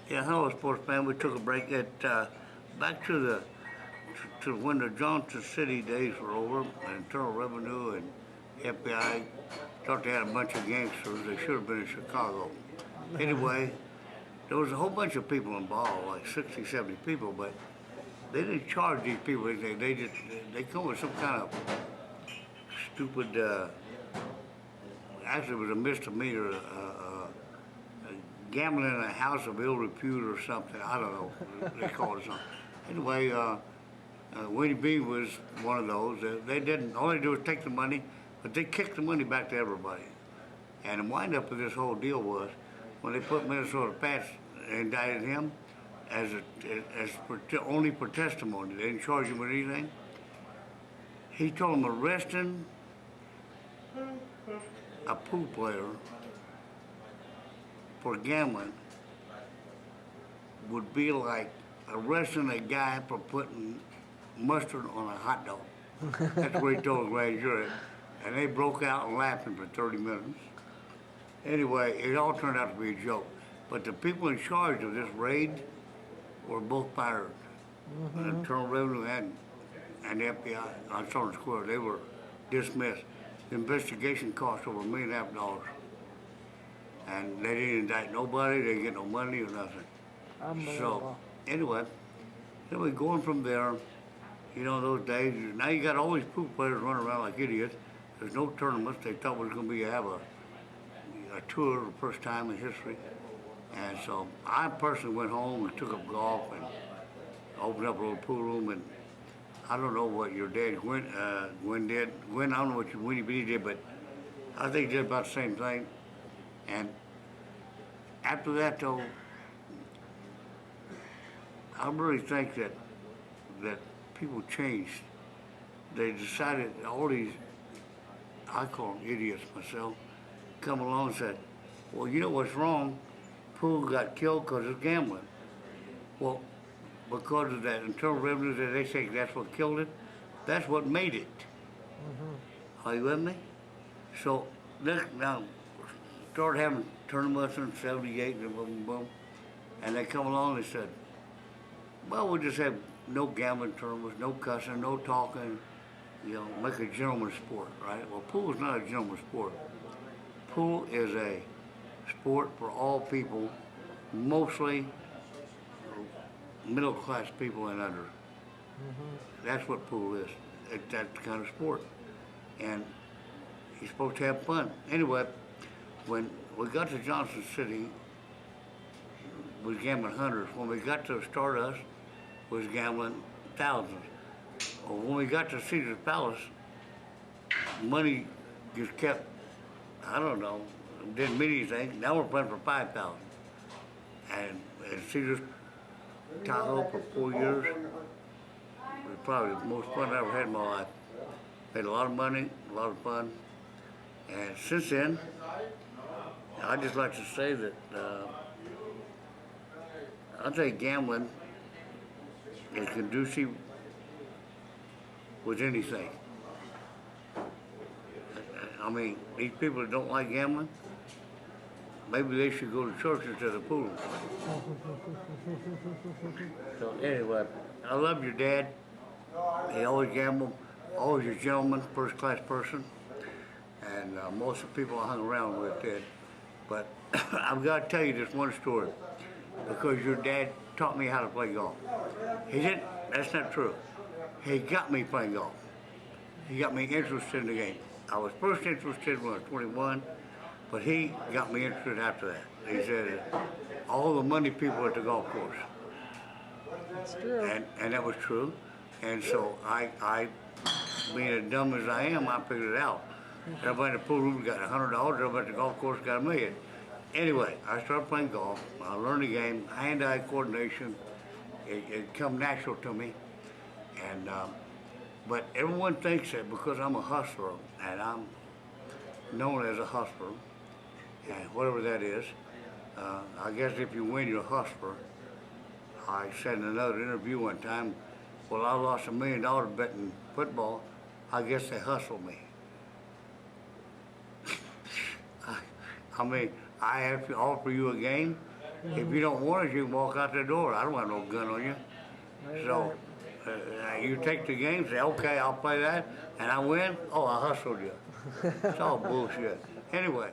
Yeah, hello, sports fan. We took a break at back to when the Johnson City days were over, and Internal Revenue and FBI thought they had a bunch of gangsters. They should have been in Chicago. Anyway, there was a whole bunch of people involved, like 60, 70 people, but they didn't charge these people. They just they come with some kind of stupid. Actually, it was a misdemeanor. Gambling in a house of ill repute or something. I don't know. They called it something. Anyway, Winnie B was one of those. They didn't, all they do was take the money, but they kicked the money back to everybody. And the wind up of this whole deal was when they put Minnesota Pats indicted him only for testimony. They didn't charge him with anything. He told them arresting a pool player for gambling would be like arresting a guy for putting mustard on a hot dog. That's what he told the grand jury. And they broke out and laughing for 30 minutes. Anyway, it all turned out to be a joke. But the people in charge of this raid were both fired. Internal Revenue and the FBI on Southern Square. They were dismissed. The investigation cost over $1.5 million. And they didn't indict nobody, they didn't get no money or nothing. So, anyway, going from there, those days, now you got all these pool players running around like idiots. There's no tournaments. They thought we was going to have a tour the first time in history. And so I personally went home and took up golf and opened up a little pool room. And I don't know what your dad, Gwyn did. Gwyn, I don't know what your Winnie B did, but I think he did about the same thing. And after that, though, I really think that people changed. They decided all these, I call them idiots myself, come along and said, well, you know what's wrong? Poole got killed because of gambling. Well, because of that Internal Revenue that they say that's what killed it, that's what made it. Are you with me? So now started having tournaments in '78 and boom, boom, and they come along and said, well, we'll just have no gambling tournaments, no cussing, no talking, make a gentleman's sport, right? Well, pool is not a gentleman's sport. Pool is a sport for all people, mostly middle class people and under. That's what pool is. That's the kind of sport. And you're supposed to have fun. Anyway, when we got to Johnson City, we was gambling hundreds. When we got to Stardust, we was gambling thousands. Well, when we got to Caesar's Palace, money just kept, I don't know, didn't mean anything. Now we're playing for 5,000. And Caesar's Tahoe for 4 years, it was probably the most fun I ever had in my life. Made a lot of money, a lot of fun. And since then, I'd just like to say that I think gambling is conducive with anything. I mean, these people that don't like gambling, maybe they should go to church instead of pool. So anyway, I love your dad. He always gambled, always a gentleman, first class person. And most of the people I hung around with did. But I've got to tell you this one story, because your dad taught me how to play golf. He didn't, that's not true. He got me playing golf. He got me interested in the game. I was first interested when I was 21, but he got me interested after that. He said, all the money people at the golf course. That's true. And that was true. And so I, being as dumb as I am, I figured it out. Everybody in the pool room got $100, everybody at the golf course got $1 million. Anyway, I started playing golf. I learned the game, hand-eye coordination. It come natural to me. And but everyone thinks that because I'm a hustler, and I'm known as a hustler, and whatever that is, I guess if you win, you're a hustler. I said in another interview one time, well, I lost $1 million betting football. I guess they hustled me. I mean, I have to offer you a game, If you don't want it, you can walk out the door. I don't have no gun on you. Right, So you take the game, say, okay, I'll play that, and I win. Oh, I hustled you. It's all bullshit. Anyway.